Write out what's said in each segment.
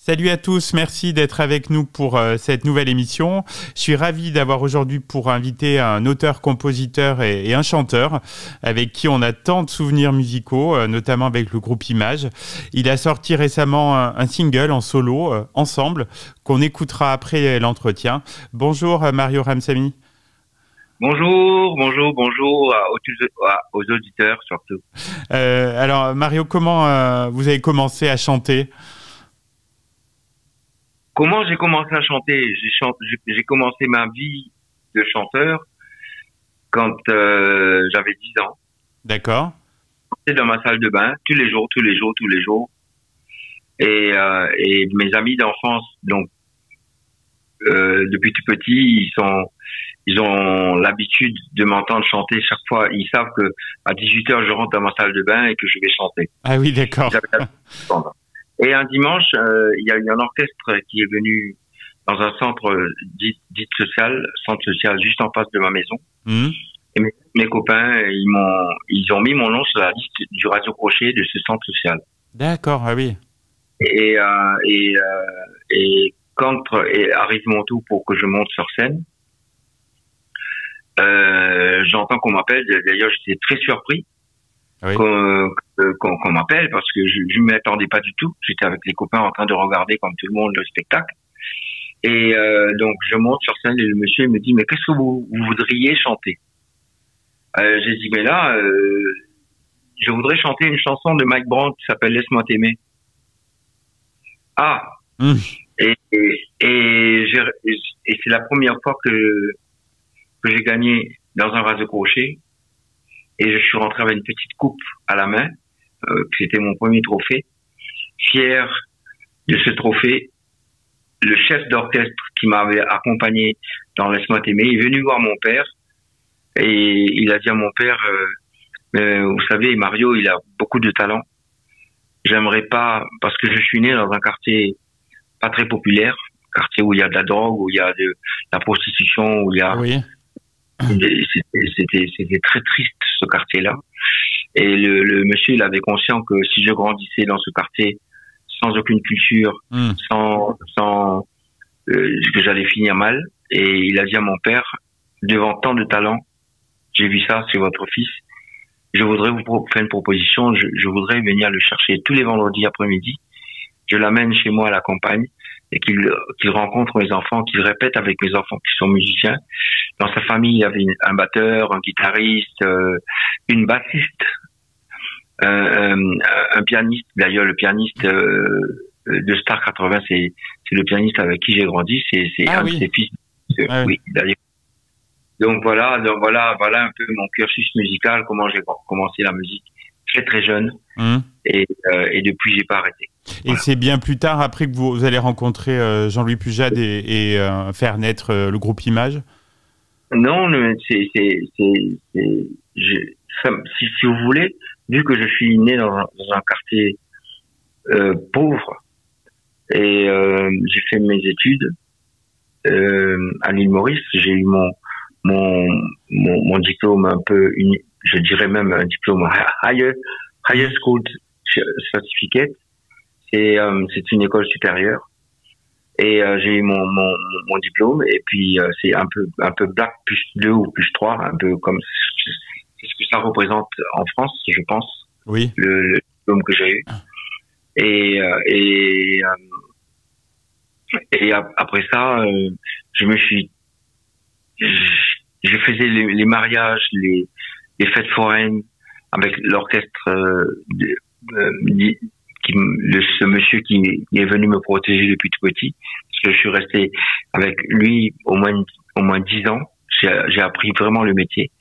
Salut à tous, merci d'être avec nous pour cette nouvelle émission. Je suis ravi d'avoir aujourd'hui pour inviter un auteur, compositeur et un chanteur avec qui on a tant de souvenirs musicaux, notamment avec le groupe Image. Il a sorti récemment un single en solo, Ensemble, qu'on écoutera après l'entretien. Bonjour Mario Ramsamy. Bonjour aux auditeurs surtout. Alors Mario, comment vous avez commencé à chanter ? Comment j'ai commencé à chanter? J'ai commencé ma vie de chanteur quand j'avais 10 ans. D'accord. J'étais dans ma salle de bain tous les jours. Et mes amis d'enfance, donc depuis tout petit, ils ont l'habitude de m'entendre chanter chaque fois. Ils savent que à 18h, je rentre dans ma salle de bain et que je vais chanter. Ah oui, d'accord. Et un dimanche, il y a eu un orchestre qui est venu dans un centre centre social juste en face de ma maison. Mmh. Et mes copains, ils ont mis mon nom sur la liste du radio crochet de ce centre social. D'accord, ah oui. Et quand arrive mon tour pour que je monte sur scène, j'entends qu'on m'appelle. D'ailleurs, j'étais très surpris. Oui. Qu'on m'appelle parce que je ne m'y attendais pas du tout. J'étais avec les copains en train de regarder comme tout le monde le spectacle. Et donc je monte sur scène et le monsieur me dit mais qu'est-ce que vous voudriez chanter? J'ai dit mais là je voudrais chanter une chanson de Mike Brandt qui s'appelle Laisse-moi t'aimer. Ah et c'est la première fois que j'ai gagné dans un radio crochet. Et je suis rentré avec une petite coupe à la main, c'était mon premier trophée. Fier de ce trophée, le chef d'orchestre qui m'avait accompagné dans Laisse-moi t'aimer est venu voir mon père et il a dit à mon père, vous savez, Mario, il a beaucoup de talent. J'aimerais pas, parce que je suis né dans un quartier pas très populaire, quartier où il y a de la drogue, où il y a de la prostitution, où il y a... Oui. C'était très triste ce quartier-là. Et le monsieur, il avait conscience que si je grandissais dans ce quartier sans aucune culture, que j'allais finir mal. Et il a dit à mon père, devant tant de talent, j'ai vu ça, c'est votre fils. Je voudrais vous faire une proposition. Je voudrais venir le chercher tous les vendredis après-midi. Je l'amène chez moi à la campagne et qu'il rencontre mes enfants, qu'il répète avec mes enfants qui sont musiciens. Dans sa famille, il y avait un batteur, un guitariste, une bassiste, un pianiste. D'ailleurs, le pianiste de Star 80, c'est le pianiste avec qui j'ai grandi. C'est un de ses fils. Oui, d'ailleurs. Donc voilà un peu mon cursus musical, comment j'ai commencé la musique très très jeune. Et depuis, j'ai pas arrêté. Et voilà. C'est bien plus tard, après que vous allez rencontrer Jean-Louis Pujade et faire naître le groupe Image? Non, si vous voulez, vu que je suis né dans un quartier pauvre et j'ai fait mes études à l'île Maurice, j'ai eu mon diplôme un peu, je dirais même un diplôme higher school certificate. C'est une école supérieure. Et j'ai eu mon diplôme et puis c'est un peu bac plus 2 ou plus 3, un peu comme c'est ce que ça représente en France, je pense. Oui. Le diplôme que j'ai eu. Et après ça, je faisais les mariages, les fêtes foraines avec l'orchestre ce monsieur qui est venu me protéger depuis tout petit, parce que je suis resté avec lui au moins 10 ans. J'ai appris vraiment le métier.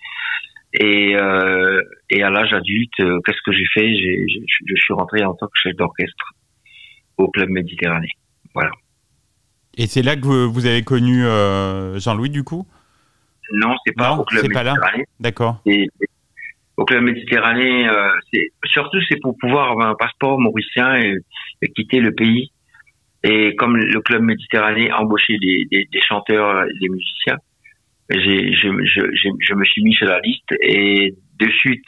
Et à l'âge adulte, qu'est-ce que j'ai fait? Je suis rentré en tant que chef d'orchestre au Club Méditerranée. Voilà. Et c'est là que vous avez connu Jean-Louis, du coup? Non, c'est pas au Club Méditerranée. D'accord. Au Club Méditerranée, c'est pour pouvoir avoir un passeport mauricien et quitter le pays. Et comme le Club Méditerranée embauchait des chanteurs, des musiciens, je me suis mis sur la liste et de suite,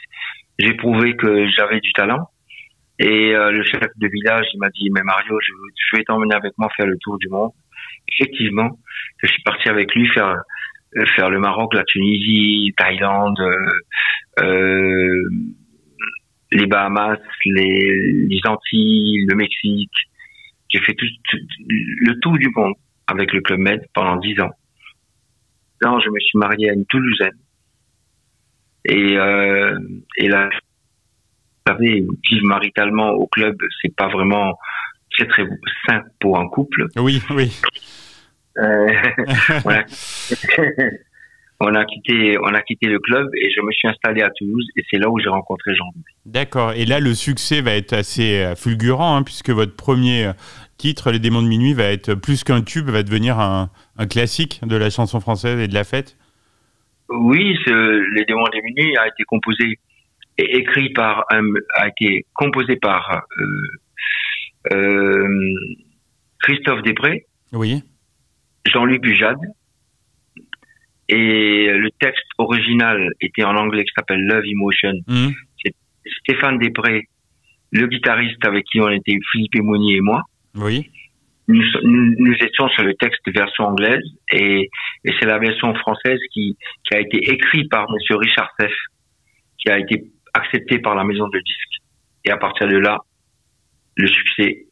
j'ai prouvé que j'avais du talent. Et le chef de village, il m'a dit, mais Mario, je vais t'emmener avec moi faire le tour du monde. Effectivement, je suis parti avec lui faire le Maroc, la Tunisie, Thaïlande, les Bahamas, les Antilles, le Mexique. J'ai fait tout le tour du monde avec le Club Med pendant 10 ans. Là, je me suis marié à une Toulousaine. Et là, vous savez, vivre maritalement au club, c'est pas vraiment très sain pour un couple. Oui, oui. On a quitté le club et je me suis installé à Toulouse et c'est là où j'ai rencontré Jean-Louis. D'accord. Et là, le succès va être assez fulgurant, hein, puisque votre premier titre, Les Démons de Minuit, va être plus qu'un tube, va devenir un classique de la chanson française et de la fête. Oui, Les Démons de Minuit a été composé par Christophe Després, oui, Jean-Luc Bujade, et le texte original était en anglais qui s'appelle Love Emotion. C'est Stéphane Després, le guitariste avec qui on était, Philippe Aymonier et moi. Oui. Nous étions sur le texte version anglaise et c'est la version française qui a été écrite par monsieur Richard Seff, qui a été accepté par la maison de disques. Et à partir de là, le succès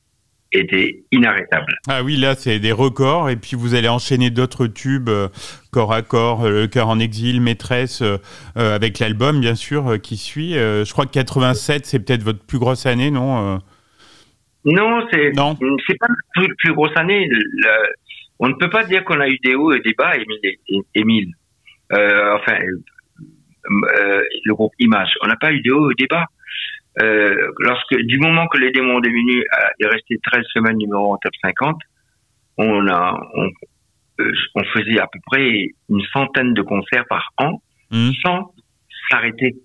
était inarrêtable. Ah oui, là, c'est des records. Et puis, vous allez enchaîner d'autres tubes, Corps à Corps, Le Cœur en exil, Maîtresse, avec l'album, bien sûr, qui suit. Je crois que 87, c'est peut-être votre plus grosse année, non Non, c'est pas la plus grosse année. On ne peut pas dire qu'on a eu des hauts et des bas, Émile. Le groupe Image. On n'a pas eu des hauts et des bas. Du moment que Les Démons de Minuit est resté 13 semaines numéro 1 top 50, on faisait à peu près une centaine de concerts par an, sans s'arrêter.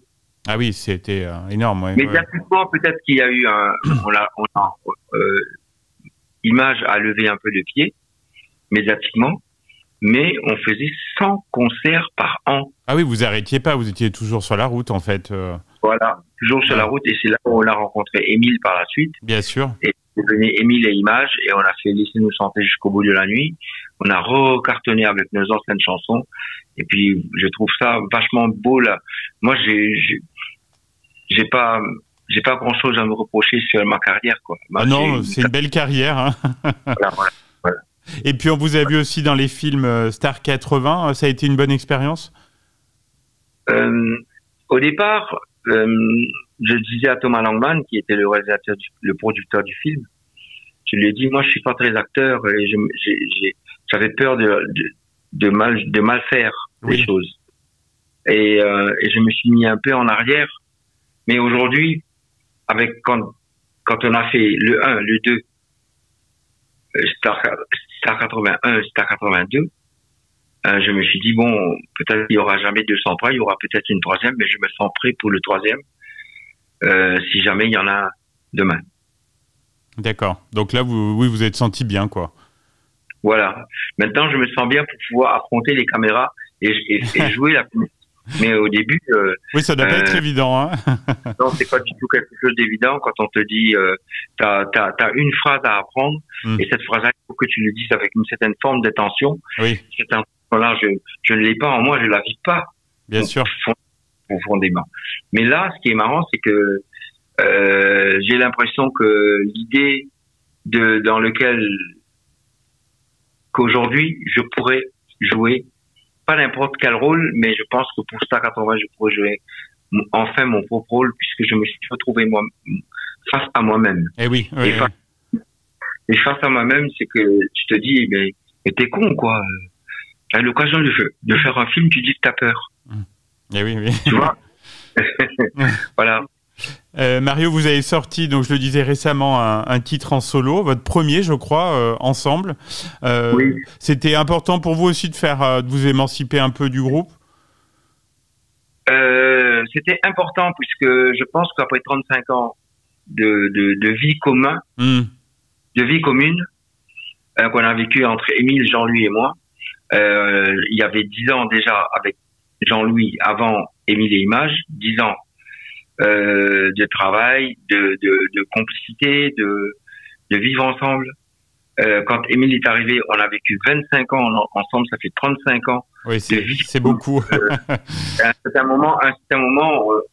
Ah oui, c'était énorme. Ouais, médiatiquement, peut-être qu'il y a eu Image a levé un peu le pied, médiatiquement, mais on faisait 100 concerts par an. Ah oui, vous arrêtiez pas, vous étiez toujours sur la route, en fait. Voilà, toujours sur la route, et c'est là où on a rencontré Émile par la suite. Bien sûr. Et c'est devenu Émile et Image, et on a fait Laissez-nous chanter jusqu'au bout de la nuit. On a recartonné avec nos anciennes chansons, et puis je trouve ça vachement beau, là. Moi, j'ai pas grand chose à me reprocher sur ma carrière, quoi. Moi, non, c'est une belle carrière, hein. Voilà. Et puis on vous a vu aussi dans les films Star 80, ça a été une bonne expérience? Au départ, je disais à Thomas Langman, qui était le producteur du film, je lui ai dit, moi je suis pas très acteur et j'avais peur de mal faire les choses. Et je me suis mis un peu en arrière. Mais aujourd'hui, quand on a fait le 1, le 2, Star 81, Star 82, je me suis dit, bon, peut-être qu'il y aura jamais 203, il y aura peut-être une troisième, mais je me sens prêt pour le troisième, si jamais il y en a demain. D'accord. Donc là, vous êtes senti bien, quoi. Voilà. Maintenant, je me sens bien pour pouvoir affronter les caméras et jouer la comédie. Mais au début... oui, ça doit pas être évident, hein. Non, c'est pas du tout quelque chose d'évident quand on te dit t'as une phrase à apprendre et cette phrase-là, il faut que tu le dises avec une certaine forme d'intention. Oui. Cette intention-là, je ne l'ai pas en moi, je la vis pas. Bien sûr. Profondément. Mais là, ce qui est marrant, c'est que j'ai l'impression que l'idée dans lequel qu'aujourd'hui je pourrais jouer pas n'importe quel rôle, mais je pense que pour Star 80, je pourrais jouer enfin mon propre rôle puisque je me suis retrouvé face à moi-même. Eh oui. Et face à moi-même, c'est que tu te dis, mais t'es con, quoi. T'as l'occasion de faire un film, tu dis que t'as peur. Eh oui. Tu vois? Voilà. Mario, vous avez sorti, donc je le disais récemment, un titre en solo, votre premier, je crois, ensemble. Oui. C'était important pour vous aussi de vous émanciper un peu du groupe? C'était important puisque je pense qu'après 35 ans de vie commune, qu'on a vécu entre Émile, Jean-Louis et moi, il y avait 10 ans déjà avec Jean-Louis avant Émile et Image, 10 ans de travail, de complicité, de vivre ensemble. Quand Émile est arrivé, on a vécu 25 ans ensemble, ça fait 35 ans. Oui, c'est beaucoup. À un certain moment,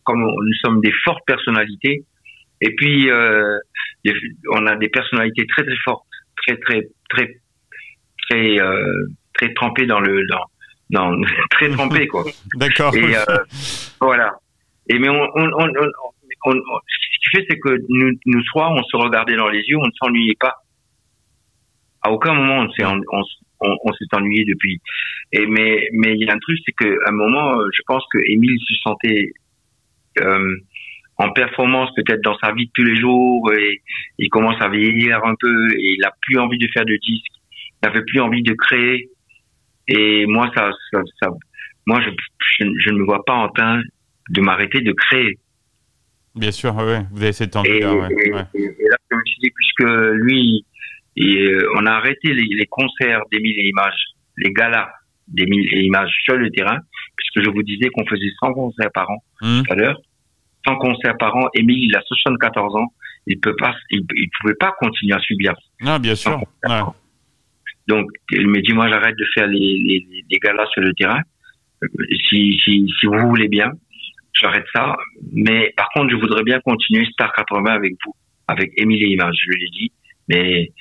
comme nous sommes des fortes personnalités, et puis on a des personnalités très très fortes, très trempées dans très trempées quoi. D'accord. Et voilà. Et mais ce qui fait, c'est que nous trois, on se regardait dans les yeux, on ne s'ennuyait pas. À aucun moment on s'est ennuyé depuis. Mais il y a un truc, c'est qu'à un moment, je pense que Émile se sentait en performance peut-être dans sa vie de tous les jours, et il commence à vieillir un peu, et il a plus envie de faire de disques, il n'avait plus envie de créer. Et moi, moi, je ne me vois pas en train de m'arrêter de créer. Bien sûr, ouais, vous avez cette envie-là. Et là, je me suis dit, puisque lui, on a arrêté les concerts d'Émile et Images, les galas d'Émile et Images sur le terrain, puisque je vous disais qu'on faisait 100 concerts par an tout à l'heure. 100 concerts par an. Émile, il a 74 ans. Il pouvait pas continuer à subir. Ah, bien sûr. Ouais. Donc, il me dit, moi, j'arrête de faire les galas sur le terrain. Si vous voulez bien, j'arrête ça. Mais par contre, je voudrais bien continuer Star 80 avec vous, avec Émile et Images. Je lui ai dit. Mais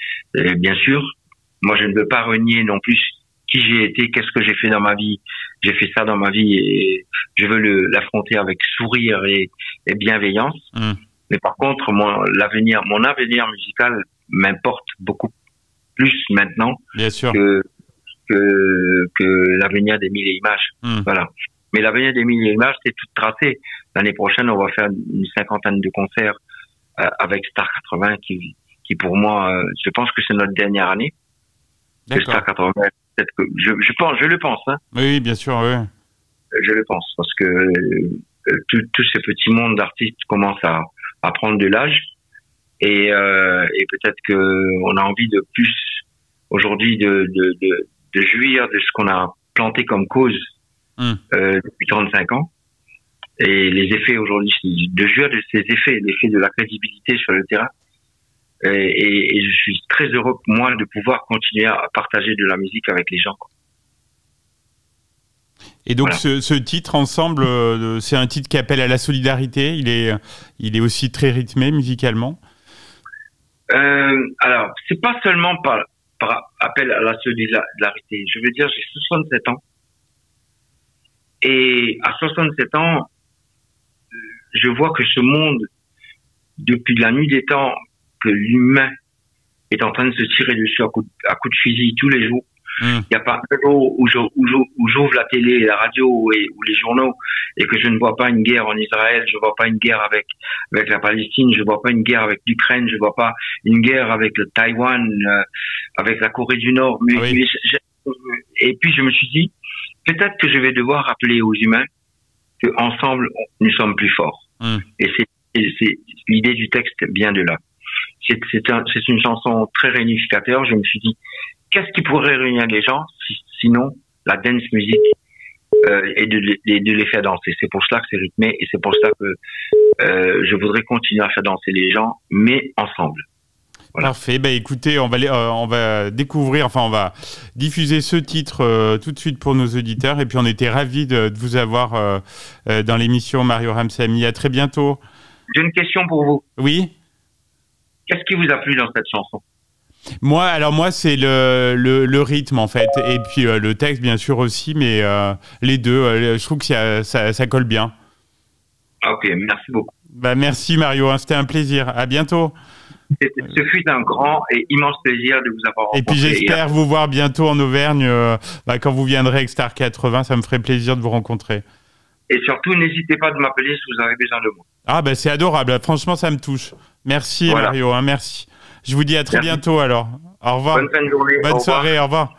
bien sûr, moi, je ne veux pas renier non plus qui j'ai été, qu'est-ce que j'ai fait dans ma vie. J'ai fait ça dans ma vie et je veux l'affronter avec sourire et bienveillance. Mais par contre, mon avenir musical m'importe beaucoup plus maintenant bien sûr. que l'avenir d'Émile et Images. Voilà. Mais l'avenir d'Émile et Images, c'est tout tracé. L'année prochaine, on va faire une 50aine de concerts avec Star 80 qui pour moi, je pense que c'est notre dernière année. Star 80, peut-être que je le pense. Hein. Oui, bien sûr, oui. Je le pense parce que tout ce petit monde d'artistes commence à prendre de l'âge et peut-être que on a envie de plus aujourd'hui de jouir de ce qu'on a planté comme cause depuis 35 ans. Et les effets aujourd'hui, de jouir de ces effets, l'effet de la crédibilité sur le terrain. Et je suis très heureux, moi, de pouvoir continuer à partager de la musique avec les gens. Et donc, voilà. ce titre, Ensemble, c'est un titre qui appelle à la solidarité. Il est aussi très rythmé musicalement. Alors, c'est pas seulement par appel à la solidarité. Je veux dire, j'ai 67 ans. Et à 67 ans, je vois que ce monde, depuis la nuit des temps, que l'humain est en train de se tirer dessus à coups de fusil tous les jours. Il n'y a pas un jour où j'ouvre la télé, la radio ou les journaux et que je ne vois pas une guerre en Israël, je vois pas une guerre avec la Palestine, je vois pas une guerre avec l'Ukraine, je vois pas une guerre avec le Taïwan, avec la Corée du Nord. Oui. Et puis je me suis dit, peut-être que je vais devoir rappeler aux humains que ensemble nous sommes plus forts. Et c'est l'idée du texte vient de là. C'est une chanson très réunificateur. Je me suis dit, qu'est-ce qui pourrait réunir les gens sinon la dance music et de les faire danser. C'est pour cela que c'est rythmé et c'est pour cela que je voudrais continuer à faire danser les gens, mais ensemble. Voilà. Parfait. Bah, écoutez, on va découvrir, on va diffuser ce titre tout de suite pour nos auditeurs. Et puis, on était ravis de vous avoir dans l'émission Mario Ramsamy. À très bientôt. J'ai une question pour vous. Oui. Qu'est-ce qui vous a plu dans cette chanson ? Moi, c'est le rythme, en fait. Et puis, le texte, bien sûr, aussi. Mais les deux, je trouve que ça colle bien. Ok, merci beaucoup. Bah, merci, Mario. Hein, c'était un plaisir. À bientôt. Ce fut un grand et immense plaisir de vous avoir rencontré. Et puis j'espère vous voir bientôt en Auvergne quand vous viendrez avec Star 80, ça me ferait plaisir de vous rencontrer. Et surtout, n'hésitez pas de m'appeler si vous avez besoin de moi. Ah bah c'est adorable, franchement ça me touche. Merci voilà. Mario, hein, merci. Je vous dis à très bientôt alors. Au revoir. Bonne fin de journée. Bonne soirée, au revoir.